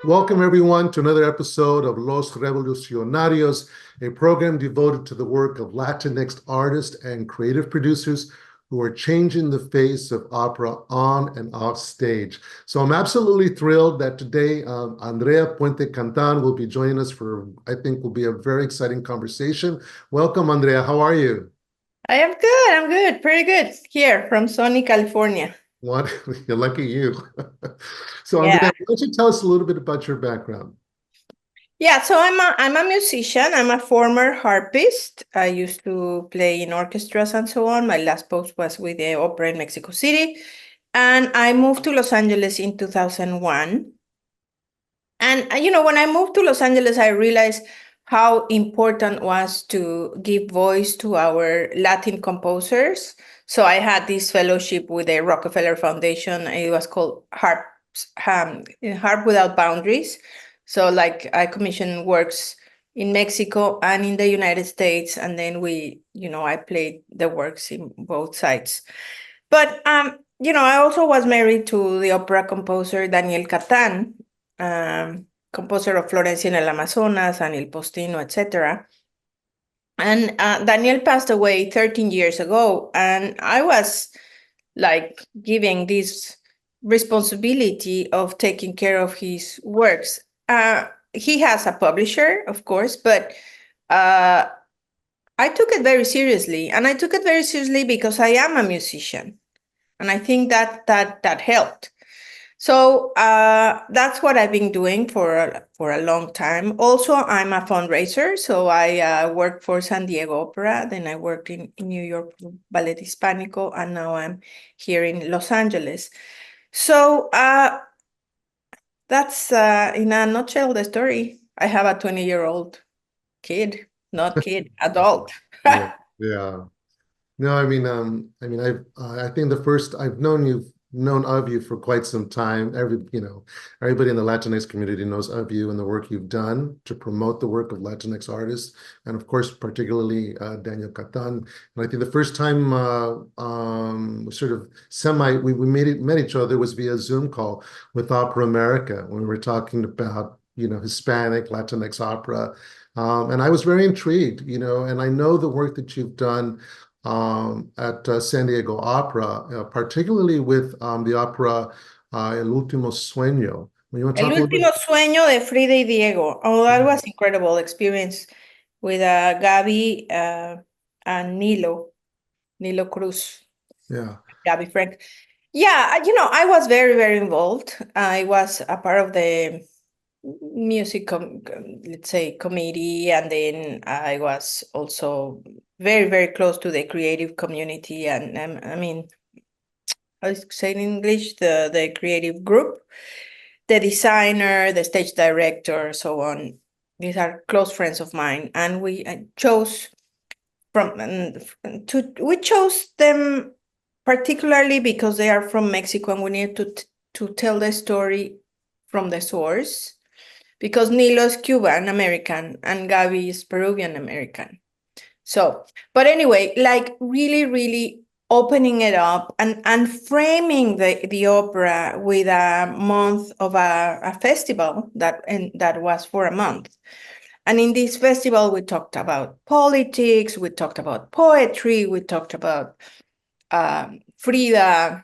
Welcome, everyone, to another episode of Los Revolucionarios, a program devoted to the work of Latinx artists and creative producers who are changing the face of opera on and off stage. So I'm absolutely thrilled that today Andrea Puente Catán will be joining us for, I think, will be a very exciting conversation. Welcome, Andrea. How are you? I am good. I'm good. Pretty good. Here from sunny California. What? You're lucky you. So, Yeah. Andrea, why don't you tell us a little bit about your background? Yeah, so I'm a musician. I'm a former harpist. I used to play in orchestras and so on. My last post was with the opera in Mexico City. And I moved to Los Angeles in 2001. And, when I moved to Los Angeles, I realized how important was to give voice to our Latin composers. So I had this fellowship with the Rockefeller Foundation. It was called Harp Without Boundaries. So like I commissioned works in Mexico and in the United States. And then I played the works in both sides. But, I also was married to the opera composer Daniel Catán, composer of Florencia en el Amazonas and Il Postino, etc. And Daniel passed away 13 years ago, and I was like given this responsibility of taking care of his works. He has a publisher, of course, but I took it very seriously, and I took it very seriously because I am a musician, and I think that helped. So that's what I've been doing for a long time. Also, I'm a fundraiser. So I worked for San Diego Opera. Then I worked in New York Ballet Hispánico. And now I'm here in Los Angeles. So that's in a nutshell the story. I have a 20-year-old kid, not kid, adult. Yeah. No, I think I've known of you for quite some time. Everybody in the Latinx community knows of you and the work you've done to promote the work of Latinx artists, and of course, particularly Daniel Catán. And I think the first time we met each other was via Zoom call with Opera America when we were talking about Hispanic Latinx opera, and I was very intrigued. And I know the work that you've done at San Diego Opera, particularly with the opera El Último Sueño. El Último Sueño de Frida y Diego. Oh, that was incredible experience with Gaby and Nilo Cruz. Yeah. Gaby Frank. Yeah, I was very, very involved. I was a part of the music, let's say, committee, and then I was also very, very close to the creative community, and I say in English, the creative group, the designer, the stage director, so on. These are close friends of mine, and we chose them particularly because they are from Mexico, and we need to tell the story from the source. Because Nilo is Cuban American and Gaby is Peruvian American. So, but anyway, like really, really opening it up and framing the opera with a month of a festival that was for a month. And in this festival, we talked about politics, we talked about poetry, we talked about Frida's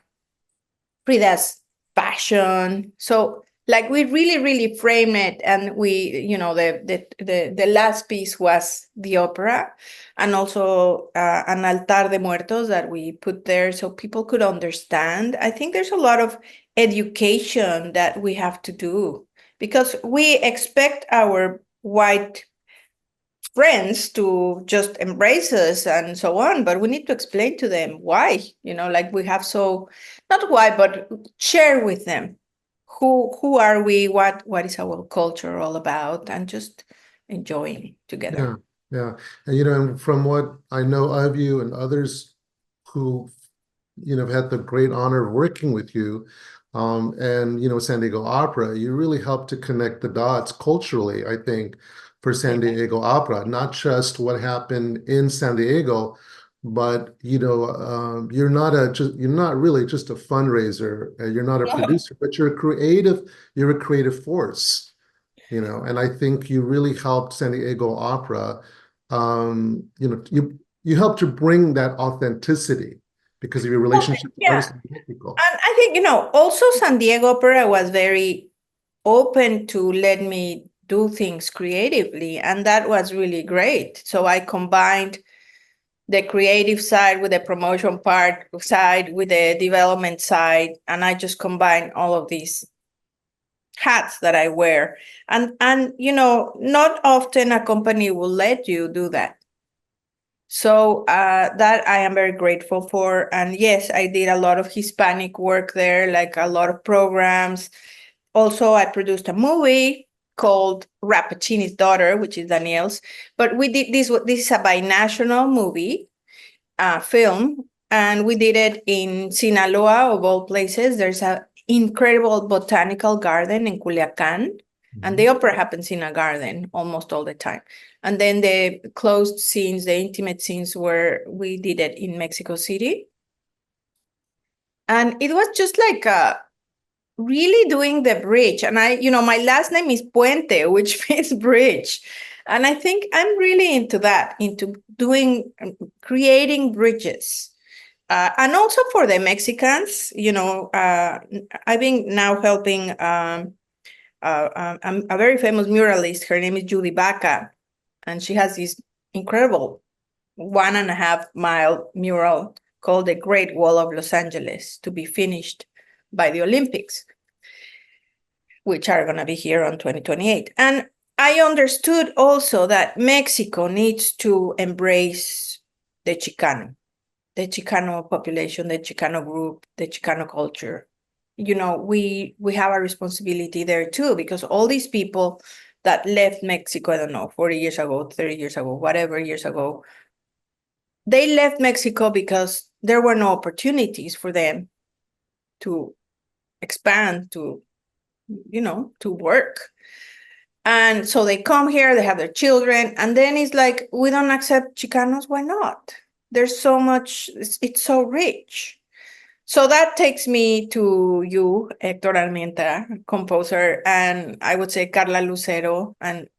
fashion. So like we really, really framed it, and we, the last piece was the opera, and also an altar de muertos that we put there so people could understand. I think there's a lot of education that we have to do because we expect our white friends to just embrace us and so on, but we need to explain to them why, like we have not why, but share with them. Who are we? What is our culture all about? And just enjoying together. Yeah. And from what I know of you and others who have had the great honor of working with you, And, San Diego Opera, you really helped to connect the dots culturally, I think, for San Diego Opera, not just what happened in San Diego, but you're not really just a fundraiser, you're not a producer, but you're a creative force, and I think you really helped San Diego Opera. You helped to bring that authenticity because of your relationship with artists in Mexico. And I think, also San Diego Opera was very open to let me do things creatively, and that was really great. So I combined the creative side with the promotion side with the development side, and I just combined all of these hats that I wear. And not often a company will let you do that. So that I am very grateful for. And yes, I did a lot of Hispanic work there, like a lot of programs. Also, I produced a movie called Rappaccini's Daughter, which is Danielle's. But we did this is a binational movie, film, and we did it in Sinaloa, of all places. There's an incredible botanical garden in Culiacan, and the opera happens in a garden almost all the time. And then the closed scenes, the intimate scenes, where we did it in Mexico City. And it was just like really doing the bridge. And my last name is Puente, which means bridge. And I think I'm really into that, into creating bridges. And also for the Mexicans, I've been now helping a very famous muralist. Her name is Judy Baca, and she has this incredible 1.5-mile mural called the Great Wall of Los Angeles, to be finished by the Olympics, which are going to be here on 2028. And I understood also that Mexico needs to embrace the Chicano population, the Chicano group, the Chicano culture. We have a responsibility there too, because all these people that left Mexico, I don't know, 40 years ago, 30 years ago, whatever years ago, they left Mexico because there were no opportunities for them to expand, to work. And so they come here, they have their children, and then it's like, we don't accept Chicanos, why not? There's so much, it's so rich. So that takes me to you, Héctor Armienta, composer, and I would say Carla Lucero, and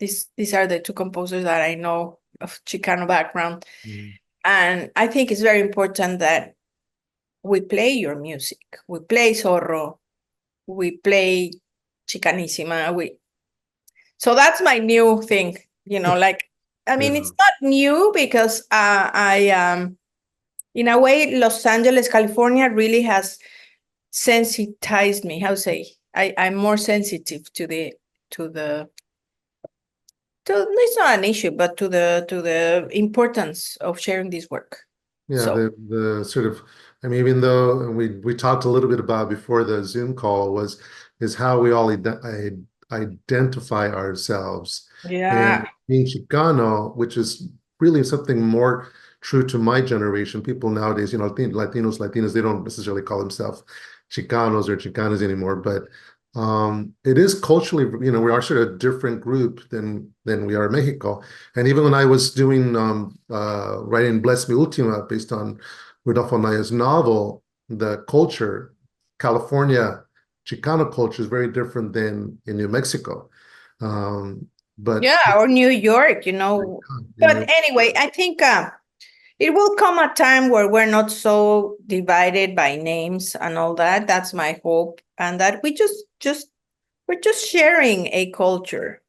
these are the two composers that I know of Chicano background. And I think it's very important that we play your music. We play Zorro, we play Chicanissima. So that's my new thing, it's not new because in a way, Los Angeles, California really has sensitized me. I'm more sensitive to it's not an issue, but to the importance of sharing this work. Yeah, so the sort of, even though we talked a little bit about before the Zoom call is how we all identify ourselves. Yeah. And being Chicano, which is really something more true to my generation. People nowadays, Latinos, they don't necessarily call themselves Chicanos or Chicanas anymore, but it is culturally, we are sort of a different group than we are in Mexico. And even when I was doing writing Bless Me Ultima based on Rodolfo Naya's novel, the culture, California Chicano culture is very different than in New Mexico. But or New York, But anyway, I think it will come a time where we're not so divided by names and all that. That's my hope. And that we're just sharing a culture,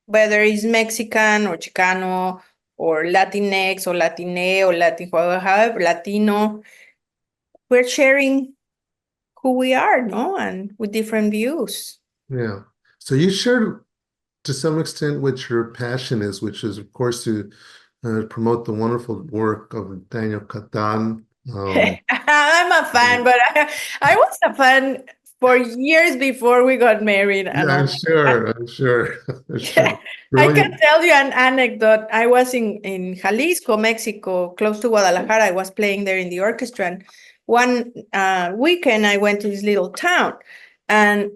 whether it's Mexican or Chicano or Latinx or Latine or however, Latino. We're sharing who we are, and with different views. Yeah. So you shared to some extent what your passion is, which is, of course, to promote the wonderful work of Daniel Catán. I'm a fan, but I was a fan for years before we got married. I'm sure. I can tell you an anecdote. I was in Jalisco, Mexico, close to Guadalajara. I was playing there in the orchestra. And one weekend I went to this little town, and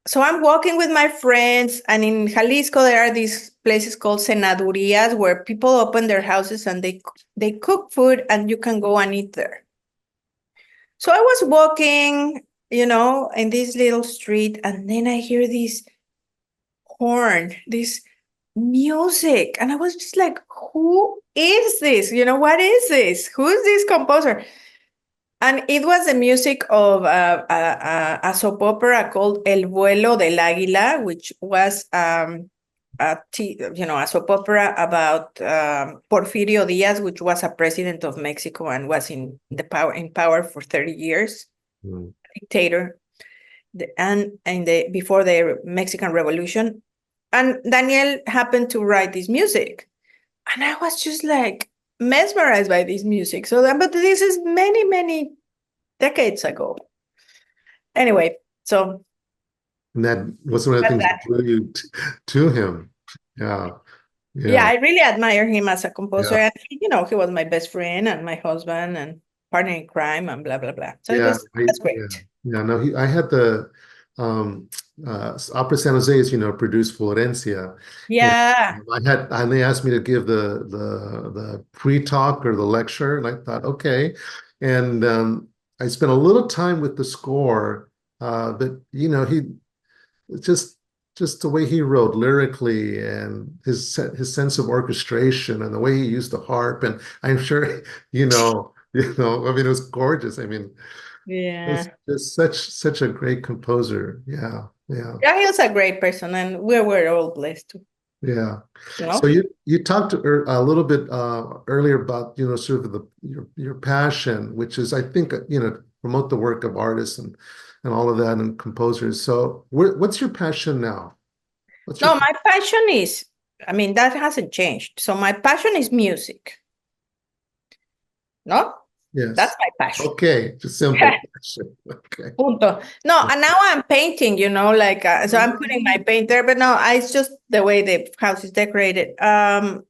so I'm walking with my friends, and in Jalisco there are these places called cenadurias where people open their houses and they cook food and you can go and eat there. So I was walking, in this little street, and then I hear this horn, this music, and I was just like, who is this? What is this? Who's this composer? And it was the music of a soap opera called El Vuelo del Águila, which was a soap opera about Porfirio Diaz, which was a president of Mexico and was in power for 30 years, dictator, before the Mexican Revolution. And Daniel happened to write this music, and I was just like mesmerized by this music. But this is many, many decades ago. Anyway, so. And that was one of the things that drew you to him. Yeah. Yeah, I really admire him as a composer. And, he was my best friend and my husband and partner in crime and blah, blah, blah. So that's great. I had the Opera San Jose, produced Florencia. Yeah. And they asked me to give the pre-talk or the lecture, and I thought, okay. And I spent a little time with the score, but he just the way he wrote lyrically and his sense of orchestration and the way he used the harp, and I'm sure I mean, it was gorgeous. I mean, yeah, it's such a great composer. Yeah, he was a great person, and we were all blessed too. Yeah. So you talked a little bit earlier about sort of your passion, which is, I think, promote the work of artists and all of that, and composers. So what's your passion now? My passion is, that hasn't changed. So my passion is music. No? Yes. That's my passion. Okay. Just simple passion. Okay. Punto. No, and now I'm painting, so I'm putting my paint there, but no, it's just the way the house is decorated. I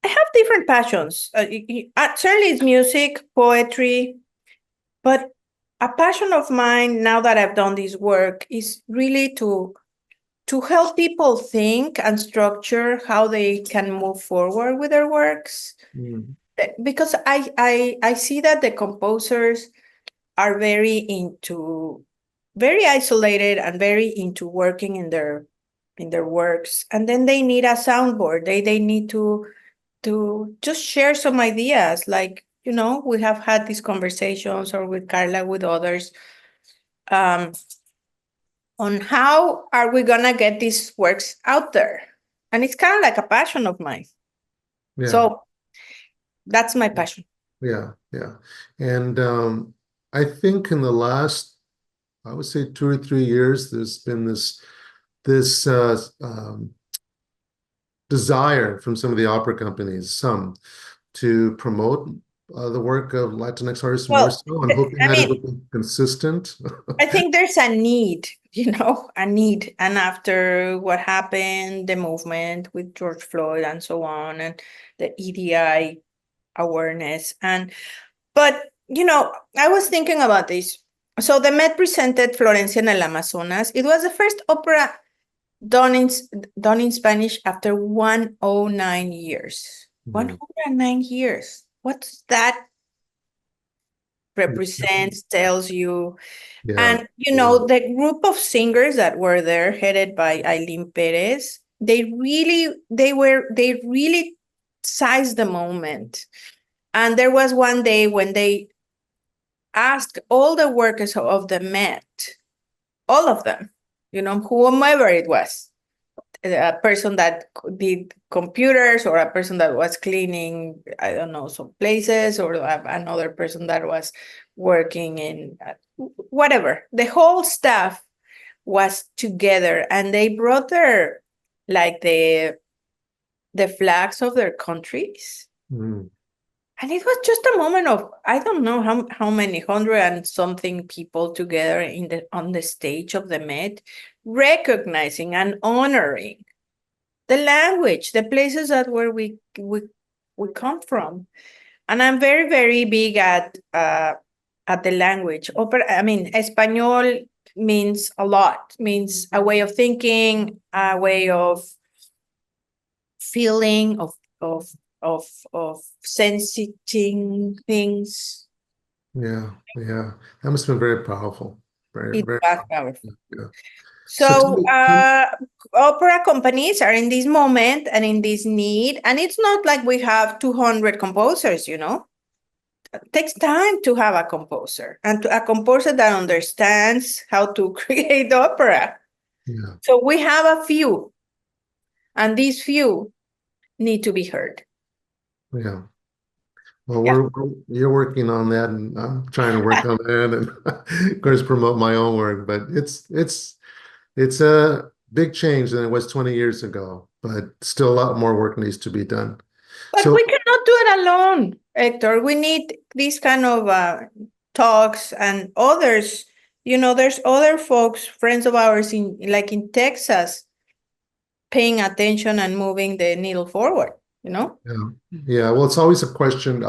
have different passions. Certainly it's music, poetry, but a passion of mine now that I've done this work is really to help people think and structure how they can move forward with their works. Because I see that the composers are very isolated and very into working in their works, and then they need a soundboard. They need to just share some ideas, like we have had these conversations, or with Carla, with others, on how are we gonna get these works out there. And it's kind of like a passion of mine. Yeah. So that's my passion. Yeah. And I think in the last, I would say 2 or 3 years, there's been this desire from some of the opera companies, to promote the work of Latinx artists more so. I'm hoping that it will be consistent. I think there's a need, a need. And after what happened, the movement with George Floyd and so on, and the EDI awareness. But I was thinking about this. So the Met presented Florencia en el Amazonas. It was the first opera done in Spanish after 109 years. 109 years. What's that represents, tells you? Yeah. And the group of singers that were there, headed by Aileen Perez, they really seized the moment. And there was one day when they asked all the workers of the Met, all of them, whomever it was, a person that did computers, or a person that was cleaning, I don't know, some places, or another person that was working in whatever. The whole staff was together, and they brought their, the flags of their countries. And it was just a moment of, I don't know how many, 100 and something people together on the stage of the Met, recognizing and honoring the language, the places that where we come from. And I'm very, very big at the language. Español means a lot, means a way of thinking, a way of feeling, of sensing things. Yeah, yeah. That must have been very powerful. Very, It very was powerful. powerful. Yeah. So tell So me, opera companies are in this moment and in this need, and it's not like we have 200 composers, It takes time to have a composer and a composer that understands how to create opera. yeah, So we have a few, and these few need to be heard. yeah. Well, Yeah. you're working on that, and I'm trying to work on that, and of course promote my own work. But it's a big change than it was 20 years ago, but still a lot more work needs to be done. But So we cannot do it alone, Héctor. We need these kind of talks and others. There's other folks, friends of ours in Texas, paying attention and moving the needle forward, yeah, yeah. Well, it's always a question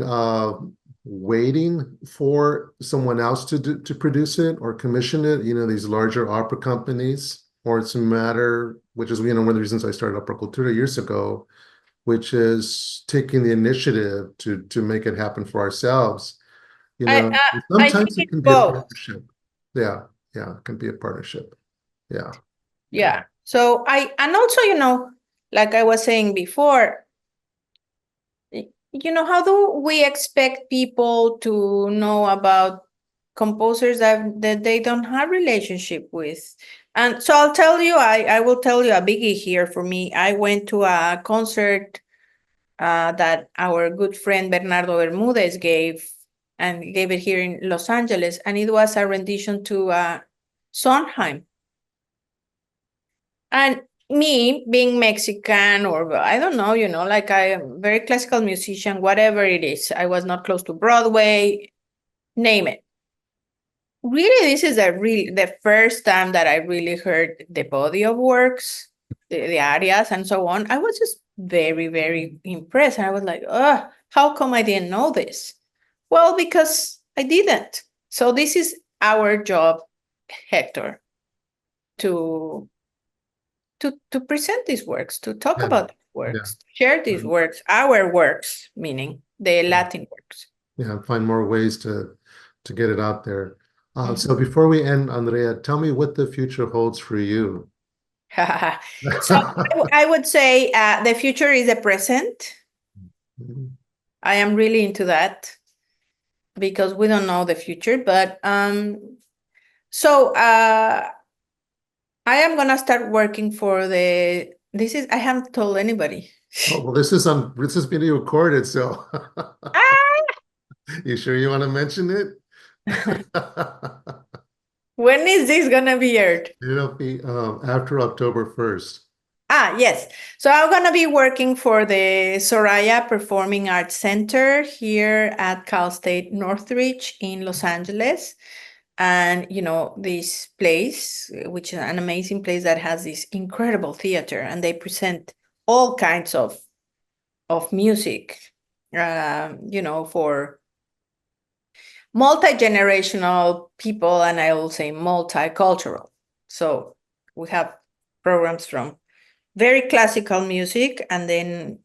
of waiting for someone else to produce it or commission it. These larger opera companies, or it's a matter, which is one of the reasons I started Opera Cultura years ago, which is taking the initiative to make it happen for ourselves. I think Sometimes it it's can be a both. partnership. Yeah, yeah, it can be a partnership. Yeah. Yeah. So and also, like I was saying before, how do we expect people to know about composers that they don't have relationship with? And so I'll tell you, I will tell you a biggie here for me. I went to a concert that our good friend Bernardo Bermudez gave it here in Los Angeles, and it was a rendition to Sondheim. And me being Mexican, or I don't know, like I am a very classical musician, whatever it is, I was not close to Broadway, name it. Really, this is the first time that I really heard the body of works, the arias and so on. I was just very, very impressed. And I was like, how come I didn't know this? Well, because I didn't. So this is our job, Hector, to present these works, to talk Yeah, about these works, share these works, our works, meaning the Latin works. yeah, find more ways to get it out there. So before we end, Andrea, tell me what the future holds for you. So I would say the future is the present. I am really into that because we don't know the future, but so I am gonna start working for I haven't told anybody. Oh, well, this is being recorded, so you sure you want to mention it? When is this gonna be aired? It'll be after October 1st. Yes. So I'm gonna be working for the Soraya Performing Arts Center here at Cal State Northridge in Los Angeles. And, this place, which is an amazing place that has this incredible theater, and they present all kinds of music, for multi-generational people, and I will say multicultural. So we have programs from very classical music and then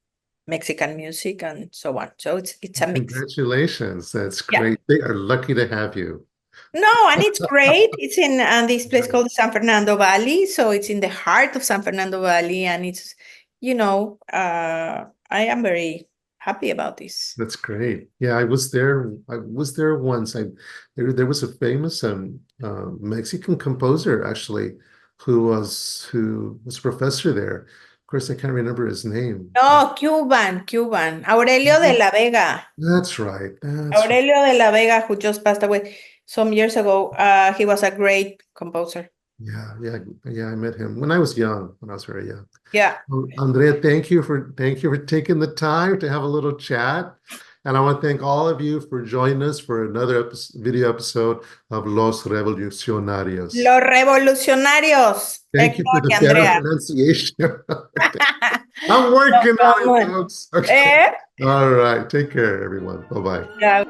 Mexican music and so on. So it's a mix. Congratulations. That's great. They are lucky to have you. No, and it's great. It's in this place called San Fernando Valley. So it's in the heart of San Fernando Valley. And it's, I am very happy about this. That's great. Yeah, I was there. I was there once. There was a famous Mexican composer actually who was a professor there. Of course, I can't remember his name. No, Cuban. Aurelio de la Vega. That's right. Aurelio de la Vega, who just passed away some years ago. He was a great composer. Yeah. I met him when I was young, when I was very young. Yeah. Well, Andrea, thank you for taking the time to have a little chat. And I want to thank all of you for joining us for another video episode of Los Revolucionarios. Los Revolucionarios. Thank you for the better pronunciation. I'm working on it, Come on. folks. Okay. Eh? All right. Take care, everyone. Bye-bye. Yeah.